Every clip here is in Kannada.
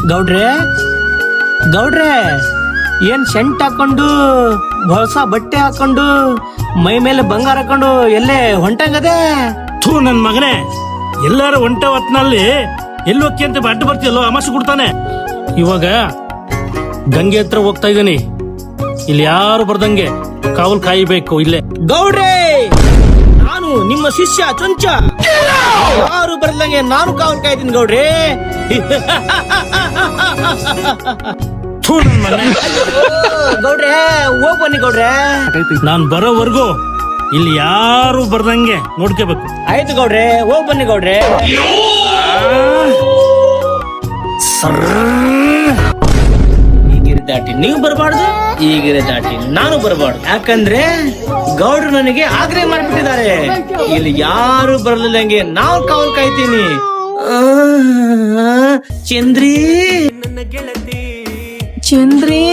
ಗೌಡ್ರೆ ಗೌಡ್ರೆ, ಏನ್ ಶೆಂಟ್ ಹಾಕೊಂಡು ಹೊಸ ಬಟ್ಟೆ ಹಾಕೊಂಡು ಮೈ ಮೇಲೆ ಬಂಗಾರ ಹಾಕೊಂಡು ಎಲ್ಲೇ ಹೊಂಟಂಗದೆ? ಥೂ ನನ್ ಮಗನೇ, ಎಲ್ಲಾರು ಹೊಂಟ ಹೊತ್ನಲ್ಲಿ ಎಲ್ಲಿ ಹೋಗಿ ಅಂತ ಅಡ್ಡ ಬರ್ತೀಯಲ್ಲೋ ಅಮಾಸೆ ಕೊಡ್ತಾನೆ. ಇವಾಗ ಗಂಗೆ ಹತ್ರ ಹೋಗ್ತಾ ಇದ್ದೀನಿ. ಇಲ್ಲಿ ಯಾರು ಬರ್ದಂಗೆ ಕಾವಲ್ ಕಾಯಬೇಕು ಇಲ್ಲೇ. ಗೌಡ್ರೆ, ನಾನು ನಿಮ್ಮ ಶಿಷ್ಯ ಚೊಂಚ, ಯಾರು ಬರ್ದಂಗೆ ನಾನು ಕಾವಲ್ ಕಾಯ್ತೀನಿ ಗೌಡ್ರೆ. ಥೂ ನನ್ ಮಗನೇ, ಗೌಡ್ರೆ ಹೋಗ್ ಬನ್ನಿ ಗೌಡ್ರೆ. ನಾನ್ ಬರೋವರೆಗೂ ಇಲ್ಲಿ ಯಾರು ಬರ್ದಂಗೆ ನೋಡ್ಕೋಬೇಕು. ಆಯ್ತು ಗೌಡ್ರೆ, ಹೋಗ್ ಬನ್ನಿ ಗೌಡ್ರೆ. ಈಗಿರಿ ದಾಟಿ ನೀವು ಬರಬಾರ್ದು, ಈಗಿರಿ ದಾಟಿ ನಾನು ಬರಬಾರ್ದು. ಯಾಕಂದ್ರೆ ಗೌಡ್ರು ನನಗೆ ಆಗ್ರಹ ಮಾಡ್ಬಿಟ್ಟಿದ್ದಾರೆ. ಇಲ್ಲಿ ಯಾರು ಬರ್ಲಿಲ್ಲಂಗೆ ನಾವು ಕಾವಲ್ ಕಾಯ್ತೀನಿ. ಚಂದ್ರಿ ಚಂದ್ರಿ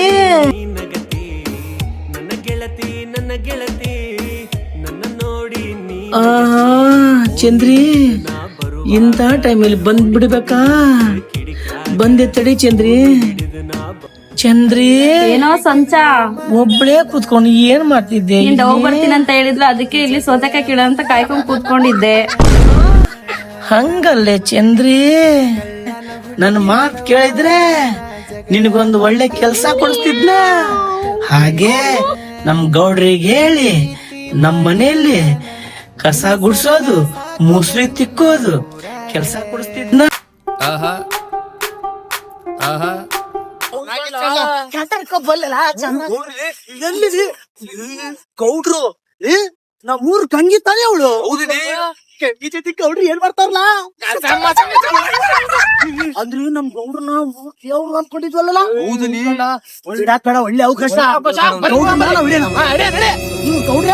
ಚಂದ್ರಿ, ಇಂಥ ಟೈಮಲ್ಲಿ ಬಂದ್ ಬಿಡ್ಬೇಕಾ? ಬಂದೆ ತಡಿ ಚಂದ್ರಿ. ಚಂದ್ರಿ, ಏನೋ ಸಂಚ ಒಬ್ಳೇ ಕೂತ್ಕೊಂಡು ಏನ್ ಮಾಡ್ತಿದ್ದೆ? ಹೋಗ್ ಬರ್ತೀನಿ ಅಂತ ಹೇಳಿದ್ರು, ಅದಕ್ಕೆ ಇಲ್ಲಿ ಸೌತೆಕಾಯಿ ಕಿಡ ಅಂತ ಕಾಯ್ಕೊಂಡ್ ಕೂತ್ಕೊಂಡಿದ್ದೆ. ಹಂಗಲ್ಲೇ ಚಂದ್ರಿ, ನನ್ನ ಮಾತ್ ಕೇಳಿದ್ರೆ ನಿನಗೊಂದು ಒಳ್ಳೆ ಕೆಲ್ಸ ಕೊಡಿಸ್ತಿದ್ನ. ಹಾಗೆ ನಮ್ ಗೌಡ್ರಿಗೆ ಹೇಳಿ ನಮ್ ಮನೆಯಲ್ಲಿ ಕಸ ಗುಡ್ಸೋದು, ಮುಸ್ರಿ ತಿಕ್ಕೋದು ಕೆಲ್ಸ ಕೊಡಿಸ್ತಿದ್ನ. ಗೌಡ್ರು ನಮ್ಮೂರ್ ಕಂಗಿ ತಾನೇ ಅವಳು. ಕಂಗಿ ಜೊತೆ ಗೌಡ್ರು ಏನ್ ಮಾಡ್ತಾರಲ್ಲ ಅಂದ್ರೆ ನಮ್ ಗೌಡ್ರನ್ನ ದೇವ್ರು ಅನ್ಕೊಂಡಿದ್ವಲ್ಲ. ಬೇಡ ಒಳ್ಳೆ ಅವಕಾಶ ಗೌಡ್ರ